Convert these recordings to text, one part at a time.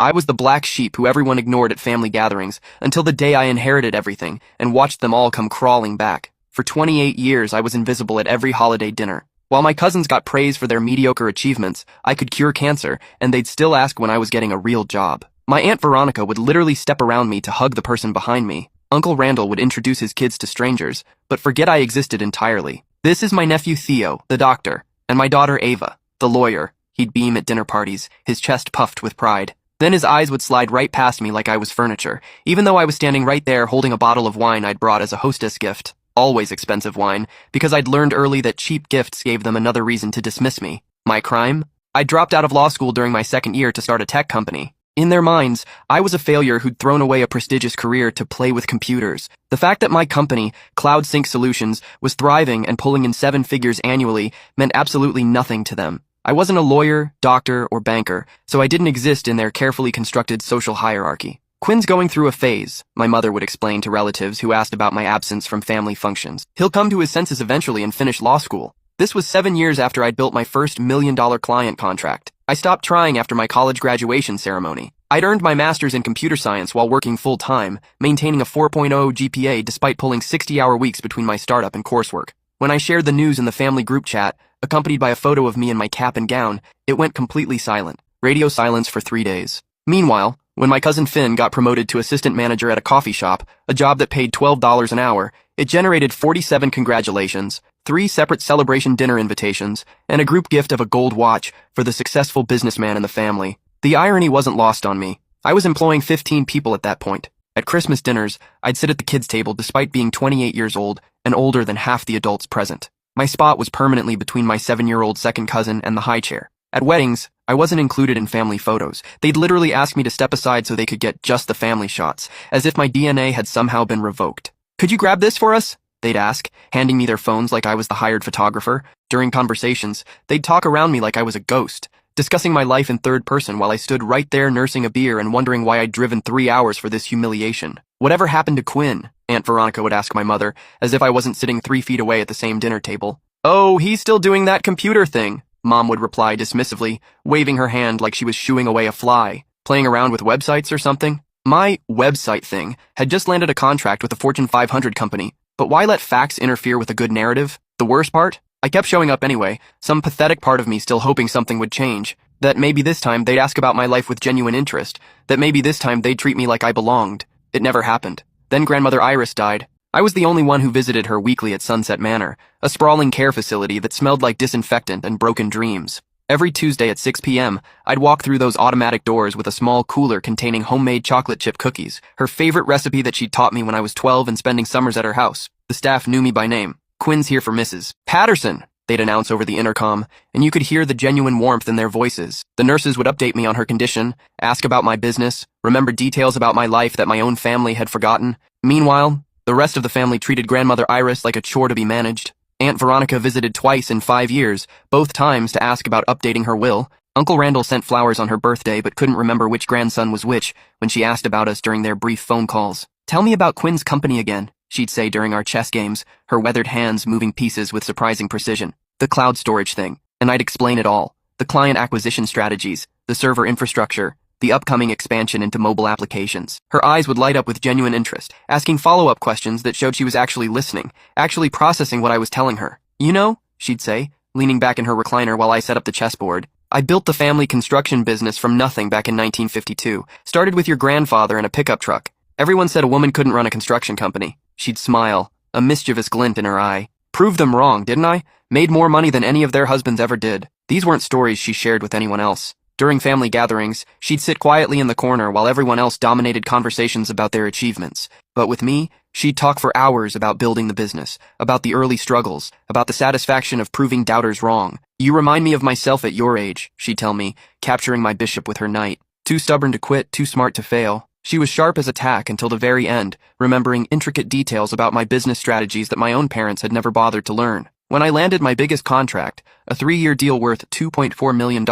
I was the black sheep who everyone ignored at family gatherings until the day I inherited everything and watched them all come crawling back. For 28 years, I was invisible at every holiday dinner. While my cousins got praise for their mediocre achievements, I could cure cancer, and they'd still ask when I was getting a real job. My Aunt Veronica would literally step around me to hug the person behind me. Uncle Randall would introduce his kids to strangers, but forget I existed entirely. This is my nephew Theo, the doctor, and my daughter Ava, the lawyer. He'd beam at dinner parties, his chest puffed with pride. Then his eyes would slide right past me like I was furniture, even though I was standing right there holding a bottle of wine I'd brought as a hostess gift. Always expensive wine, because I'd learned early that cheap gifts gave them another reason to dismiss me. My crime? I dropped out of law school during my second year to start a tech company. In their minds, I was a failure who'd thrown away a prestigious career to play with computers. The fact that my company, Cloud Sync Solutions, was thriving and pulling in 7 figures annually meant absolutely nothing to them. I wasn't a lawyer, doctor, or banker, so I didn't exist in their carefully constructed social hierarchy. Quinn's going through a phase, my mother would explain to relatives who asked about my absence from family functions. He'll come to his senses eventually and finish law school. This was 7 years after I'd built my first $1 million client contract. I stopped trying after my college graduation ceremony. I'd earned my master's in computer science while working full-time, maintaining a 4.0 GPA despite pulling 60-hour weeks between my startup and coursework. When I shared the news in the family group chat, accompanied by a photo of me in my cap and gown, it went completely silent. Radio silence for 3 days. Meanwhile, when my cousin Finn got promoted to assistant manager at a coffee shop, a job that paid $12 an hour, it generated 47 congratulations, 3 separate celebration dinner invitations, and a group gift of a gold watch for the successful businessman in the family. The irony wasn't lost on me. I was employing 15 people at that point. At Christmas dinners, I'd sit at the kids' table despite being 28 years old and older than half the adults present. My spot was permanently between my 7-year-old second cousin and the high chair. At weddings, I wasn't included in family photos. They'd literally ask me to step aside so they could get just the family shots, as if my DNA had somehow been revoked. "Could you grab this for us?" they'd ask, handing me their phones like I was the hired photographer. During conversations, they'd talk around me like I was a ghost, discussing my life in third person while I stood right there nursing a beer and wondering why I'd driven 3 hours for this humiliation. "Whatever happened to Quinn?" Aunt Veronica would ask my mother, as if I wasn't sitting 3 feet away at the same dinner table. "Oh, he's still doing that computer thing," Mom would reply dismissively, waving her hand like she was shooing away a fly. "Playing around with websites or something?" My website thing had just landed a contract with a Fortune 500 company, but why let facts interfere with a good narrative? The worst part? I kept showing up anyway, some pathetic part of me still hoping something would change, that maybe this time they'd ask about my life with genuine interest, that maybe this time they'd treat me like I belonged. It never happened. Then grandmother Iris died. I was the only one who visited her weekly at Sunset Manor, a sprawling care facility that smelled like disinfectant and broken dreams. Every Tuesday at 6 p.m., I'd walk through those automatic doors with a small cooler containing homemade chocolate chip cookies, her favorite recipe that she'd taught me when I was 12 and spending summers at her house. The staff knew me by name. "Quinn's here for Mrs. Patterson," they'd announce over the intercom, and you could hear the genuine warmth in their voices. The nurses would update me on her condition, ask about my business, remember details about my life that my own family had forgotten. Meanwhile, the rest of the family treated grandmother Iris like a chore to be managed. Aunt Veronica visited twice in 5 years, both times to ask about updating her will. Uncle Randall sent flowers on her birthday but couldn't remember which grandson was which when she asked about us during their brief phone calls. "Tell me about Quinn's company again," she'd say during our chess games, her weathered hands moving pieces with surprising precision. "The cloud storage thing," and I'd explain it all. The client acquisition strategies, the server infrastructure, the upcoming expansion into mobile applications. Her eyes would light up with genuine interest, asking follow-up questions that showed she was actually listening, actually processing what I was telling her. "You know," she'd say, leaning back in her recliner while I set up the chessboard, "I built the family construction business from nothing back in 1952. Started with your grandfather in a pickup truck. Everyone said a woman couldn't run a construction company." She'd smile, a mischievous glint in her eye. "Proved them wrong, didn't I? Made more money than any of their husbands ever did." These weren't stories she shared with anyone else. During family gatherings, she'd sit quietly in the corner while everyone else dominated conversations about their achievements. But with me, she'd talk for hours about building the business, about the early struggles, about the satisfaction of proving doubters wrong. "You remind me of myself at your age," she'd tell me, capturing my bishop with her knight. Too stubborn to quit, too smart to fail. She was sharp as a tack until the very end, remembering intricate details about my business strategies that my own parents had never bothered to learn. When I landed my biggest contract, a 3-year deal worth $2.4 million,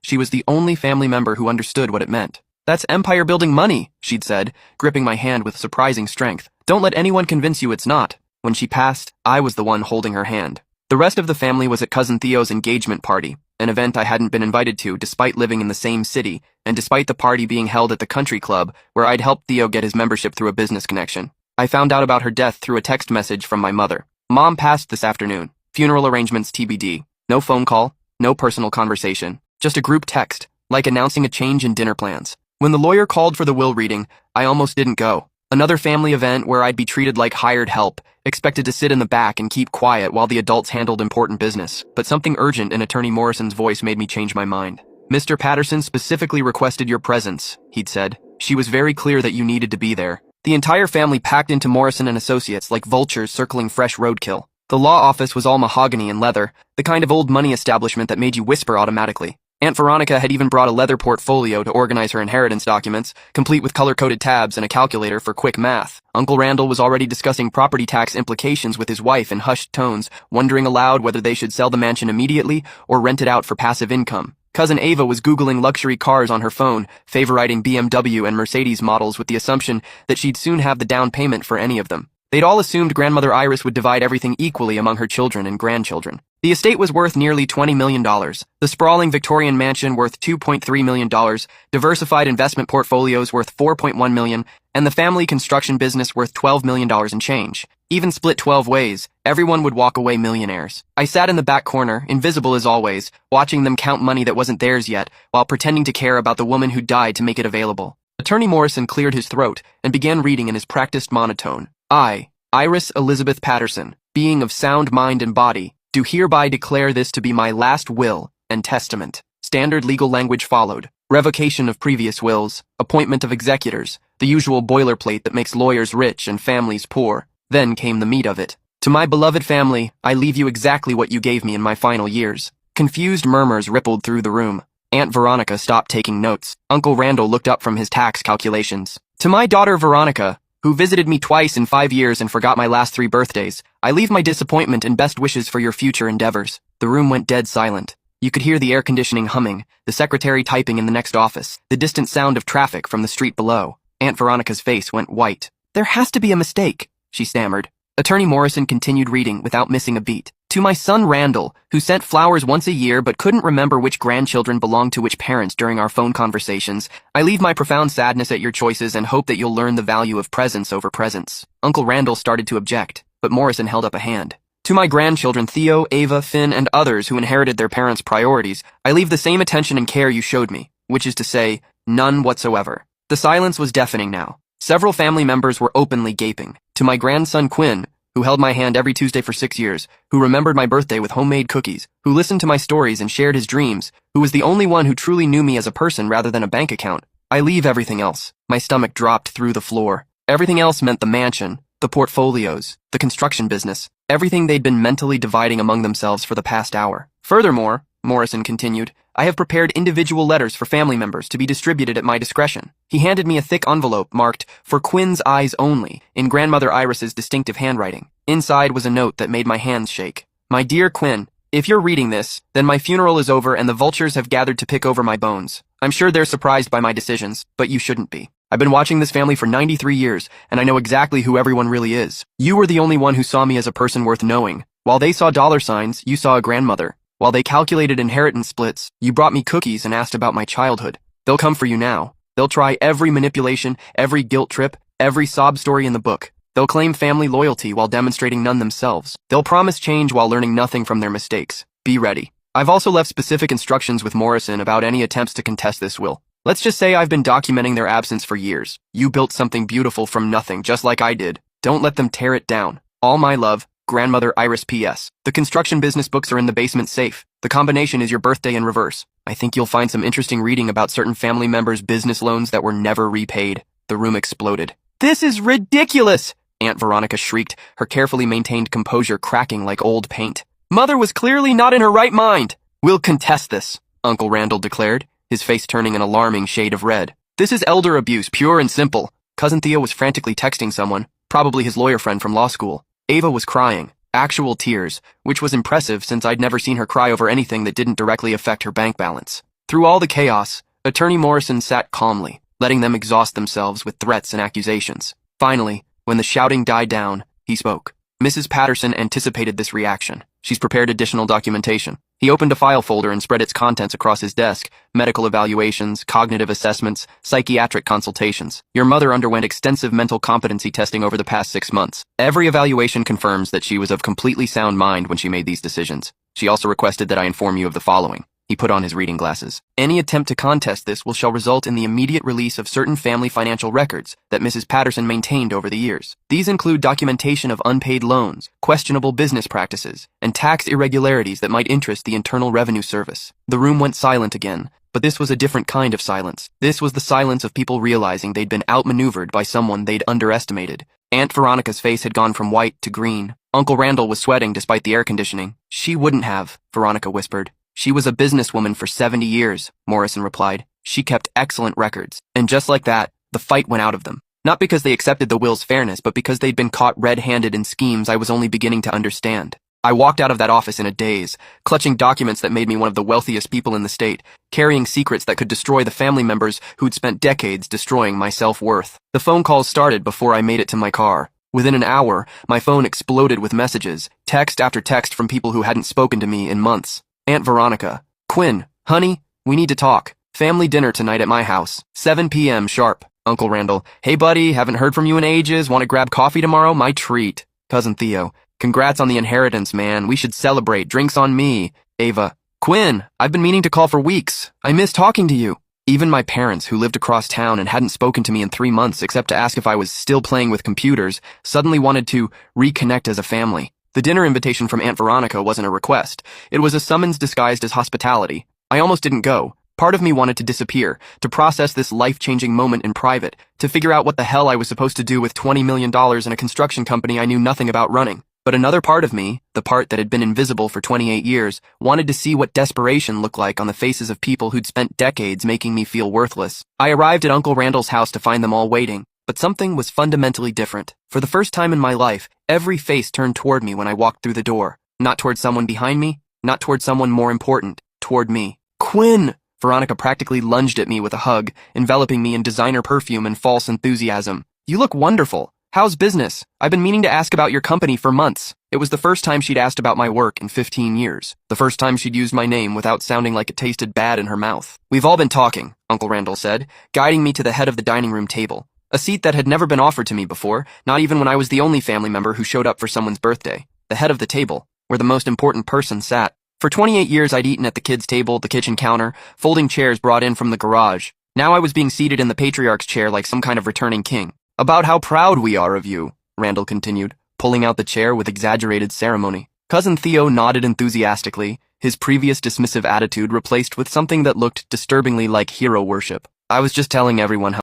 she was the only family member who understood what it meant. "That's empire-building money," she'd said, gripping my hand with surprising strength. "Don't let anyone convince you it's not." When she passed, I was the one holding her hand. The rest of the family was at Cousin Theo's engagement party. an event I hadn't been invited to despite living in the same city, and despite the party being held at the country club where I'd helped Theo get his membership through a business connection. I found out about her death through a text message from my mother. Mom passed this afternoon. Funeral arrangements TBD. No phone call, no personal conversation. Just a group text, like announcing a change in dinner plans. When the lawyer called for the will reading, I almost didn't go. Another family event where I'd be treated like hired help, expected to sit in the back and keep quiet while the adults handled important business. But something urgent in Attorney Morrison's voice made me change my mind. Mr. Patterson specifically requested your presence, he'd said. She was very clear that you needed to be there. The entire family packed into Morrison and Associates like vultures circling fresh roadkill. The law office was all mahogany and leather, the kind of old money establishment that made you whisper automatically. Aunt Veronica had even brought a leather portfolio to organize her inheritance documents, complete with color-coded tabs and a calculator for quick math. Uncle Randall was already discussing property tax implications with his wife in hushed tones, wondering aloud whether they should sell the mansion immediately or rent it out for passive income. Cousin Ava was Googling luxury cars on her phone, favoriting BMW and Mercedes models with the assumption that she'd soon have the down payment for any of them. They'd all assumed Grandmother Iris would divide everything equally among her children and grandchildren. The estate was worth nearly $20 million, the sprawling Victorian mansion worth $2.3 million, diversified investment portfolios worth $4.1 million, and the family construction business worth $12 million and change. Even split 12 ways, everyone would walk away millionaires. I sat in the back corner, invisible as always, watching them count money that wasn't theirs yet, while pretending to care about the woman who died to make it available. Attorney Morrison cleared his throat and began reading in his practiced monotone. I, Iris Elizabeth Patterson, being of sound mind and body, do hereby declare this to be my last will and testament. Standard legal language followed. Revocation of previous wills, appointment of executors, the usual boilerplate that makes lawyers rich and families poor. Then came the meat of it. To my beloved family, I leave you exactly what you gave me in my final years. Confused murmurs rippled through the room. Aunt Veronica stopped taking notes. Uncle Randall looked up from his tax calculations. To my daughter Veronica, who visited me twice in 5 years and forgot my last 3 birthdays, I leave my disappointment and best wishes for your future endeavors. The room went dead silent. You could hear the air conditioning humming, the secretary typing in the next office, the distant sound of traffic from the street below. Aunt Veronica's face went white. There has to be a mistake, she stammered. Attorney Morrison continued reading without missing a beat. To my son Randall, who sent flowers once a year but couldn't remember which grandchildren belonged to which parents during our phone conversations, I leave my profound sadness at your choices and hope that you'll learn the value of presence over presents. Uncle Randall started to object, but Morrison held up a hand. To my grandchildren Theo, Ava, Finn, and others who inherited their parents' priorities, I leave the same attention and care you showed me, which is to say, none whatsoever. The silence was deafening now. Several family members were openly gaping. To my grandson Quinn, who held my hand every Tuesday for 6 years, who remembered my birthday with homemade cookies, who listened to my stories and shared his dreams, who was the only one who truly knew me as a person rather than a bank account. I leave everything else. My stomach dropped through the floor. Everything else meant the mansion, the portfolios, the construction business, everything they'd been mentally dividing among themselves for the past hour. Furthermore, Morrison continued, I have prepared individual letters for family members to be distributed at my discretion. He handed me a thick envelope marked, for Quinn's eyes only, in Grandmother Iris's distinctive handwriting. Inside was a note that made my hands shake. My dear Quinn, if you're reading this, then my funeral is over and the vultures have gathered to pick over my bones. I'm sure they're surprised by my decisions, but you shouldn't be. I've been watching this family for 93 years, and I know exactly who everyone really is. You were the only one who saw me as a person worth knowing. While they saw dollar signs, you saw a grandmother. While they calculated inheritance splits, you brought me cookies and asked about my childhood. They'll come for you now. They'll try every manipulation, every guilt trip, every sob story in the book. They'll claim family loyalty while demonstrating none themselves. They'll promise change while learning nothing from their mistakes. Be ready. I've also left specific instructions with Morrison about any attempts to contest this will. Let's just say I've been documenting their absence for years. You built something beautiful from nothing, just like I did. Don't let them tear it down. All my love, Grandmother Iris P.S. The construction business books are in the basement safe. The combination is your birthday in reverse. I think you'll find some interesting reading about certain family members' business loans that were never repaid. The room exploded. This is ridiculous! Aunt Veronica shrieked, her carefully maintained composure cracking like old paint. Mother was clearly not in her right mind. We'll contest this, Uncle Randall declared, his face turning an alarming shade of red. This is elder abuse, pure and simple. Cousin Theo was frantically texting someone, probably his lawyer friend from law school. Ava was crying, actual tears, which was impressive since I'd never seen her cry over anything that didn't directly affect her bank balance. Through all the chaos, Attorney Morrison sat calmly, letting them exhaust themselves with threats and accusations. Finally, when the shouting died down, he spoke. Mrs. Patterson anticipated this reaction. She's prepared additional documentation. He opened a file folder and spread its contents across his desk. Medical evaluations, cognitive assessments, psychiatric consultations. Your mother underwent extensive mental competency testing over the past 6 months. Every evaluation confirms that she was of completely sound mind when she made these decisions. She also requested that I inform you of the following. He put on his reading glasses. Any attempt to contest this shall result in the immediate release of certain family financial records that Mrs. Patterson maintained over the years. These include documentation of unpaid loans, questionable business practices, and tax irregularities that might interest the Internal Revenue Service. The room went silent again, but this was a different kind of silence. This was the silence of people realizing they'd been outmaneuvered by someone they'd underestimated. Aunt Veronica's face had gone from white to green. Uncle Randall was sweating despite the air conditioning. She wouldn't have, Veronica whispered. She was a businesswoman for 70 years, Morrison replied. She kept excellent records. And just like that, the fight went out of them. Not because they accepted the will's fairness, but because they'd been caught red-handed in schemes I was only beginning to understand. I walked out of that office in a daze, clutching documents that made me one of the wealthiest people in the state, carrying secrets that could destroy the family members who'd spent decades destroying my self-worth. The phone calls started before I made it to my car. Within an hour, my phone exploded with messages, text after text from people who hadn't spoken to me in months. Aunt Veronica. Quinn, honey, we need to talk. Family dinner tonight at my house. 7 p.m. sharp. Uncle Randall. Hey buddy, haven't heard from you in ages. Want to grab coffee tomorrow? My treat. Cousin Theo. Congrats on the inheritance, man. We should celebrate. Drinks on me. Ava. Quinn, I've been meaning to call for weeks. I miss talking to you. Even my parents, who lived across town and hadn't spoken to me in 3 months except to ask if I was still playing with computers, suddenly wanted to reconnect as a family. The dinner invitation from Aunt Veronica wasn't a request. It was a summons disguised as hospitality. I almost didn't go. Part of me wanted to disappear, to process this life-changing moment in private, to figure out what the hell I was supposed to do with $20 million in a construction company I knew nothing about running. But another part of me, the part that had been invisible for 28 years, wanted to see what desperation looked like on the faces of people who'd spent decades making me feel worthless. I arrived at Uncle Randall's house to find them all waiting. But something was fundamentally different. For the first time in my life, every face turned toward me when I walked through the door. Not toward someone behind me, not toward someone more important, toward me. Quinn! Veronica practically lunged at me with a hug, enveloping me in designer perfume and false enthusiasm. You look wonderful. How's business? I've been meaning to ask about your company for months. It was the first time she'd asked about my work in 15 years. The first time she'd used my name without sounding like it tasted bad in her mouth. We've all been talking, Uncle Randall said, guiding me to the head of the dining room table. A seat that had never been offered to me before, not even when I was the only family member who showed up for someone's birthday. The head of the table, where the most important person sat. For 28 years I'd eaten at the kids' table, the kitchen counter, folding chairs brought in from the garage. Now I was being seated in the patriarch's chair like some kind of returning king. About how proud we are of you, Randall continued, pulling out the chair with exaggerated ceremony. Cousin Theo nodded enthusiastically, his previous dismissive attitude replaced with something that looked disturbingly like hero worship. I was just telling everyone how